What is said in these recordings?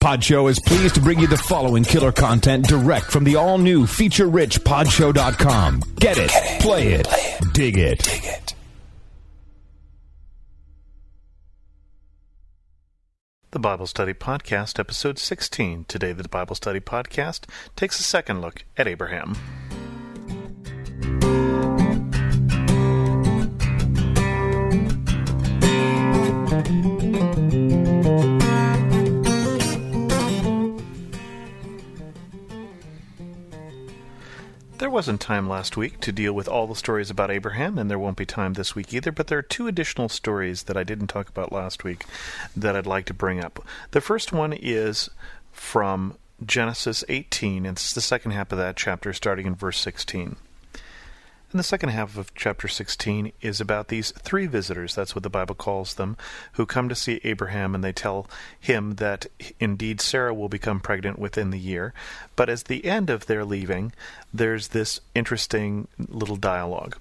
Podshow is pleased to bring you the following killer content direct from the all-new feature-rich Podshow.com. Get it, play it, dig it. The Bible Study Podcast, Episode 16. Today, the Bible Study Podcast takes a second look at Abraham. There wasn't time last week to deal with all the stories about Abraham, and there won't be time this week either, but there are two additional stories that I didn't talk about last week that I'd like to bring up. The first one is from Genesis 18, and it's the second half of that chapter, starting in verse 16. And the second half of chapter 16 is about these three visitors, that's what the Bible calls them, who come to see Abraham, and they tell him that indeed Sarah will become pregnant within the year. But as the end of their leaving, there's this interesting little dialogue.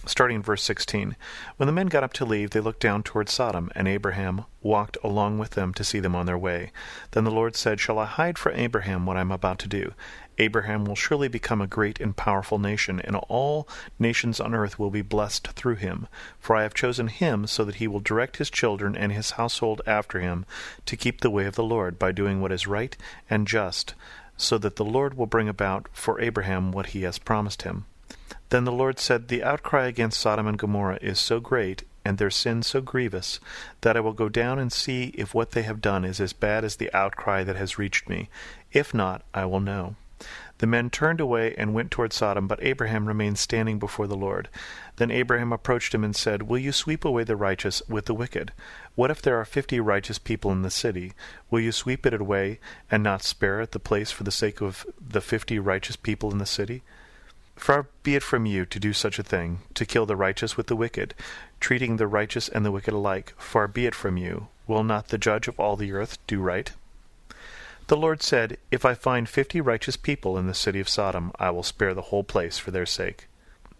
Starting in verse 16, when the men got up to leave, they looked down toward Sodom, and Abraham walked along with them to see them on their way. Then the Lord said, "Shall I hide from Abraham what I am about to do? Abraham will surely become a great and powerful nation, and all nations on earth will be blessed through him. For I have chosen him so that he will direct his children and his household after him to keep the way of the Lord by doing what is right and just, so that the Lord will bring about for Abraham what he has promised him." Then the Lord said, "The outcry against Sodom and Gomorrah is so great, and their sin so grievous, that I will go down and see if what they have done is as bad as the outcry that has reached me. If not, I will know." The men turned away and went toward Sodom, but Abraham remained standing before the Lord. Then Abraham approached him and said, "Will you sweep away the righteous with the wicked? What if there are 50 righteous people in the city? Will you sweep it away and not spare it the place for the sake of the 50 righteous people in the city? Far be it from you to do such a thing, to kill the righteous with the wicked, treating the righteous and the wicked alike. Far be it from you. Will not the judge of all the earth do right?" The Lord said, "If I find 50 righteous people in the city of Sodom, I will spare the whole place for their sake."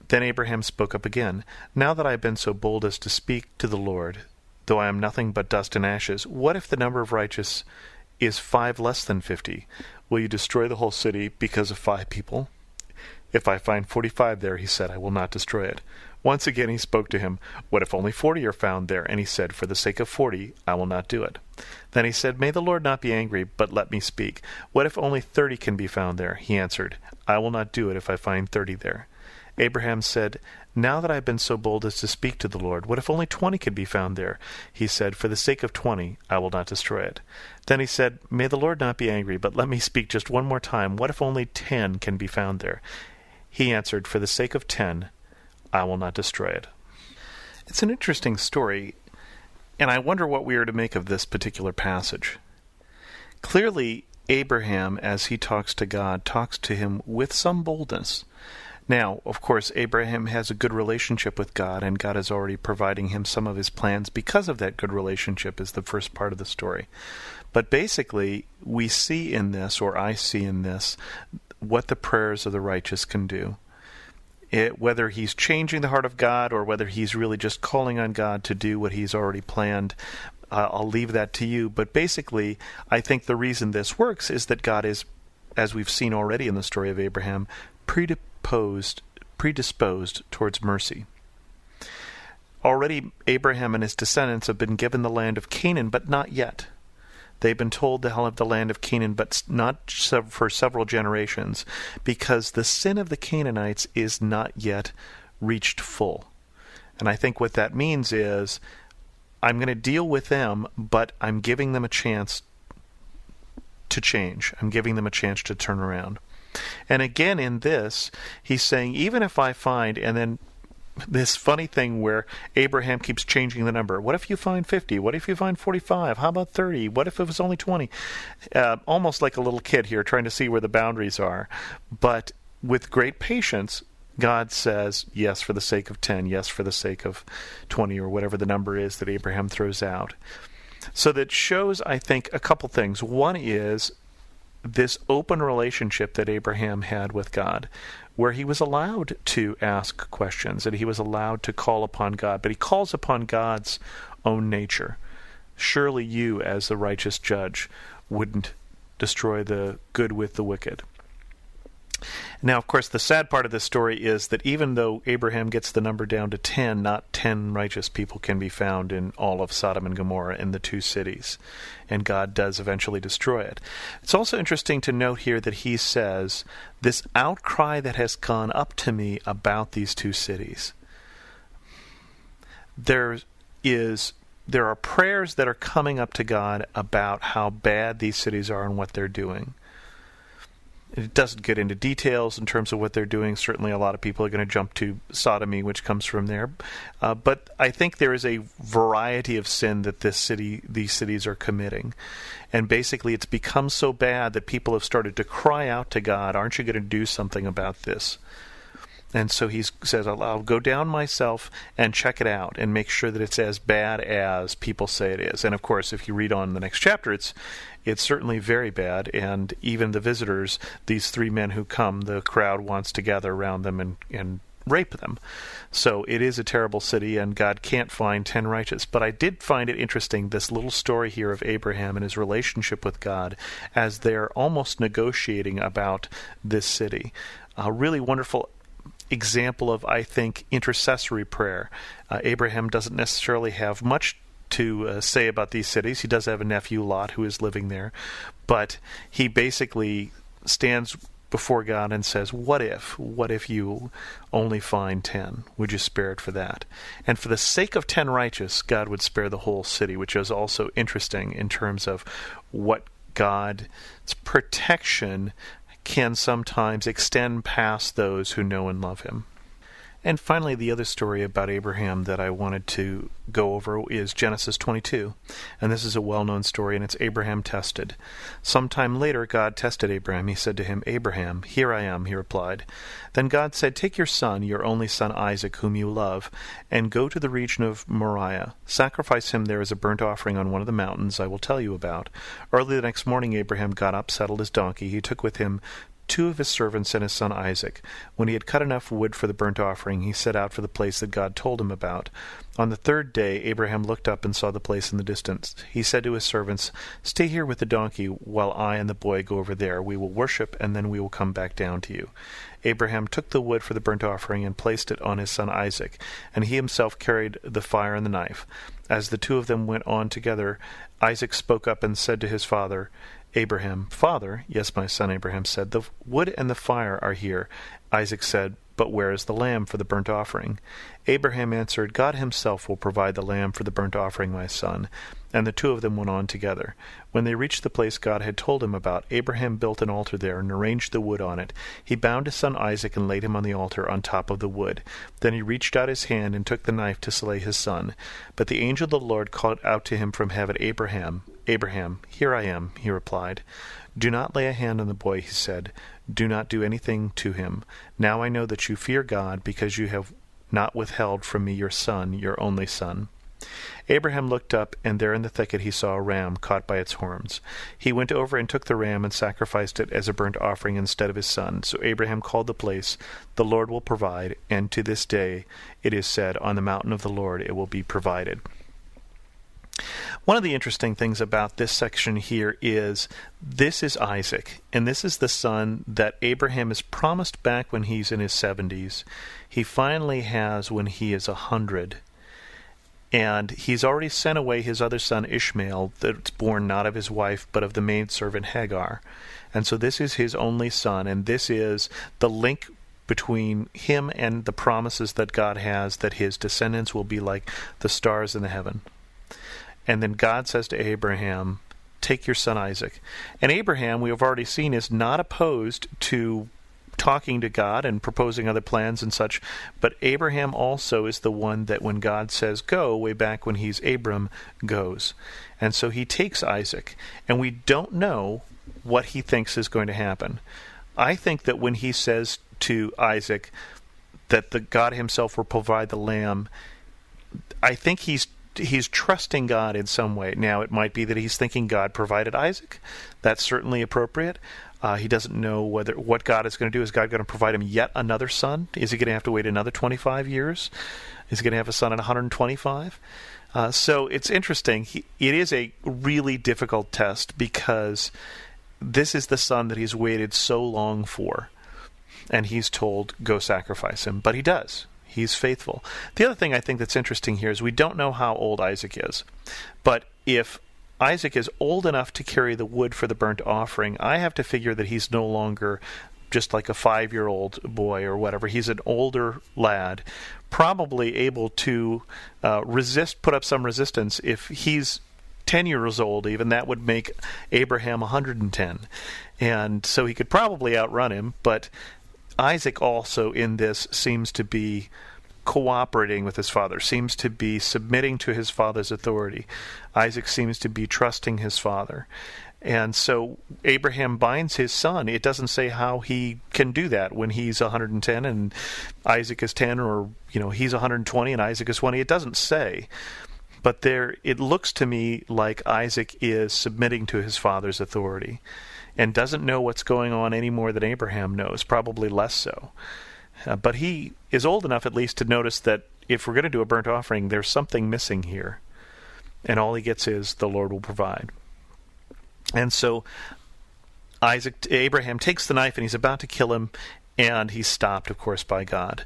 Then Abraham spoke up again, "Now that I have been so bold as to speak to the Lord, though I am nothing but dust and ashes, what if the number of righteous is 5 less than 50? Will you destroy the whole city because of 5 people? If I find 45 there," he said, "I will not destroy it." Once again he spoke to him, "What if only 40 are found there?" And he said, "For the sake of 40, I will not do it." Then he said, "May the Lord not be angry, but let me speak. What if only 30 can be found there?" He answered, "I will not do it if I find 30 there." Abraham said, "Now that I have been so bold as to speak to the Lord, what if only 20 can be found there?" He said, "For the sake of 20, I will not destroy it." Then he said, "May the Lord not be angry, but let me speak just one more time. What if only 10 can be found there?" He answered, "For the sake of 10, I will not destroy it." It's an interesting story, and I wonder what we are to make of this particular passage. Clearly, Abraham, as he talks to God, talks to him with some boldness. Now, of course, Abraham has a good relationship with God, and God is already providing him some of his plans because of that good relationship, is the first part of the story. But basically, we see in this, or I see in this, what the prayers of the righteous can do. Whether he's changing the heart of God or whether he's really just calling on God to do what he's already planned, I'll leave that to you. But basically, I think the reason this works is that God is, as we've seen already in the story of Abraham, predisposed towards mercy. Already Abraham and his descendants have been given the land of Canaan, but not yet. They've been told they'll have the land of Canaan, but not for several generations, because the sin of the Canaanites is not yet reached full. And I think what that means is, I'm going to deal with them, but I'm giving them a chance to change. I'm giving them a chance to turn around. And again in this, he's saying, even if I find, and then this funny thing where Abraham keeps changing the number. What if you find 50? What if you find 45? How about 30? What if it was only 20? Almost like a little kid here trying to see where the boundaries are. But with great patience, God says, yes, for the sake of 10, yes, for the sake of 20, or whatever the number is that Abraham throws out. So that shows, I think, a couple things. One is this open relationship that Abraham had with God, where he was allowed to ask questions and he was allowed to call upon God, but he calls upon God's own nature. Surely you, as the righteous judge, wouldn't destroy the good with the wicked. Now, of course, the sad part of this story is that even though Abraham gets the number down to 10, not 10 righteous people can be found in all of Sodom and Gomorrah in the two cities, and God does eventually destroy it. It's also interesting to note here that he says, this outcry that has gone up to me about these two cities. There are prayers that are coming up to God about how bad these cities are and what they're doing. It doesn't get into details in terms of what they're doing. Certainly a lot of people are going to jump to sodomy, which comes from there. But I think there is a variety of sin that these cities are committing. And basically it's become so bad that people have started to cry out to God, aren't you going to do something about this? And so he says, I'll go down myself and check it out and make sure that it's as bad as people say it is. And of course, if you read on in the next chapter, it's certainly very bad. And even the visitors, these three men who come, the crowd wants to gather around them and rape them. So it is a terrible city, and God can't find 10 righteous. But I did find it interesting, this little story here of Abraham and his relationship with God as they're almost negotiating about this city. A really wonderful example of, I think, intercessory prayer. Abraham doesn't necessarily have much to say about these cities. He does have a nephew, Lot, who is living there, but he basically stands before God and says, what if you only find 10? Would you spare it for that? And for the sake of 10 righteous, God would spare the whole city, which is also interesting in terms of what God's protection can sometimes extend past those who know and love him. And finally, the other story about Abraham that I wanted to go over is Genesis 22. And this is a well-known story, and it's Abraham tested. Sometime later, God tested Abraham. He said to him, Abraham, here I am, he replied. Then God said, take your son, your only son Isaac, whom you love, and go to the region of Moriah. Sacrifice him there as a burnt offering on one of the mountains I will tell you about. Early the next morning, Abraham got up, saddled his donkey. He took with him 2 of his servants and his son Isaac. When he had cut enough wood for the burnt offering, he set out for the place that God told him about. On the 3rd day, Abraham looked up and saw the place in the distance. He said to his servants, stay here with the donkey while I and the boy go over there. We will worship, and then we will come back down to you. Abraham took the wood for the burnt offering and placed it on his son Isaac, and he himself carried the fire and the knife. As the 2 of them went on together, Isaac spoke up and said to his father, Abraham, Father. Yes, my son, Abraham said, the wood and the fire are here. Isaac said, but where is the lamb for the burnt offering? Abraham answered, God himself will provide the lamb for the burnt offering, my son. And the 2 of them went on together. When they reached the place God had told him about, Abraham built an altar there and arranged the wood on it. He bound his son Isaac and laid him on the altar on top of the wood. Then he reached out his hand and took the knife to slay his son. But the angel of the Lord called out to him from heaven, Abraham, Abraham, here I am, he replied. Do not lay a hand on the boy, he said. Do not do anything to him. Now I know that you fear God, because you have not withheld from me your son, your only son. Abraham looked up, and there in the thicket he saw a ram caught by its horns. He went over and took the ram and sacrificed it as a burnt offering instead of his son. So Abraham called the place, The Lord will provide, and to this day it is said, On the mountain of the Lord it will be provided. One of the interesting things about this section here is this is Isaac, and this is the son that Abraham is promised back when he's in his 70s. He finally has when he is 100. And he's already sent away his other son Ishmael, that's born not of his wife, but of the maidservant Hagar. And so this is his only son, and this is the link between him and the promises that God has, that his descendants will be like the stars in the heaven. And then God says to Abraham, take your son Isaac. And Abraham, we have already seen, is not opposed to talking to God and proposing other plans and such, but Abraham also is the one that when God says go, way back when he's Abram, goes. And so he takes Isaac, and we don't know what he thinks is going to happen. I think that when he says to Isaac that the God himself will provide the lamb, I think he's trusting God in some way. Now, it might be that he's thinking God provided Isaac. That's certainly appropriate. He doesn't know what God is going to do. Is God going to provide him yet another son? Is he going to have to wait another 25 years? Is he going to have a son at 125? So it's interesting. It is a really difficult test because this is the son that he's waited so long for. And he's told, go sacrifice him. But he does. He's faithful. The other thing I think that's interesting here is we don't know how old Isaac is. But if Isaac is old enough to carry the wood for the burnt offering, I have to figure that he's no longer just like a 5-year-old boy or whatever. He's an older lad, probably able to put up some resistance. If he's 10 years old even, that would make Abraham 110. And so he could probably outrun him, but Isaac also in this seems to be cooperating with his father, seems to be submitting to his father's authority. Isaac seems to be trusting his father. And so Abraham binds his son. It doesn't say how he can do that when he's 110 and Isaac is 10, or he's 120 and Isaac is 20. It doesn't say. But it looks to me like Isaac is submitting to his father's authority and doesn't know what's going on any more than Abraham knows, probably less so. But he is old enough at least to notice that if we're going to do a burnt offering, there's something missing here. And all he gets is, the Lord will provide. And so Abraham takes the knife and he's about to kill him, and he's stopped, of course, by God.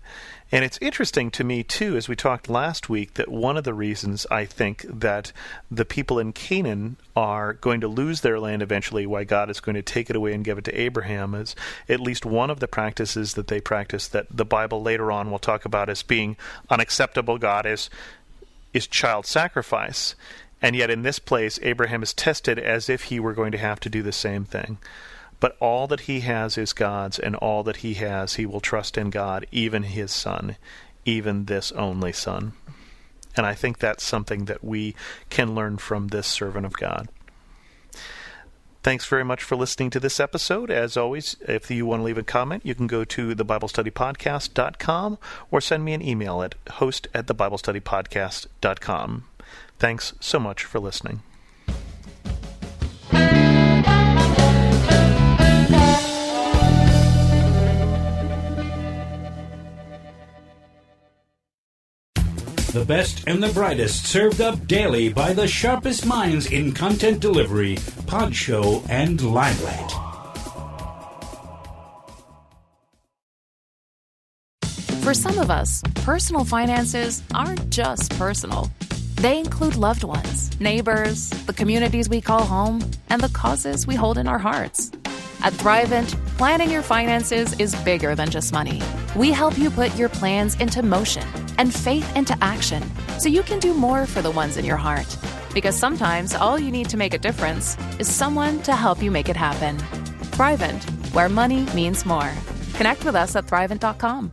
And it's interesting to me, too, as we talked last week, that one of the reasons I think that the people in Canaan are going to lose their land eventually, why God is going to take it away and give it to Abraham, is at least one of the practices that they practice that the Bible later on will talk about as being unacceptable, God, is child sacrifice. And yet in this place, Abraham is tested as if he were going to have to do the same thing. But all that he has is God's, and all that he has, he will trust in God, even his son, even this only son. And I think that's something that we can learn from this servant of God. Thanks very much for listening to this episode. As always, if you want to leave a comment, you can go to thebiblestudypodcast.com or send me an email at host@thebiblestudypodcast.com. Thanks so much for listening. The best and the brightest served up daily by the sharpest minds in content delivery, Podshow, and Limelight. For some of us, personal finances aren't just personal. They include loved ones, neighbors, the communities we call home, and the causes we hold in our hearts. At Thrivent, planning your finances is bigger than just money. We help you put your plans into motion and faith into action so you can do more for the ones in your heart. Because sometimes all you need to make a difference is someone to help you make it happen. Thrivent, where money means more. Connect with us at Thrivent.com.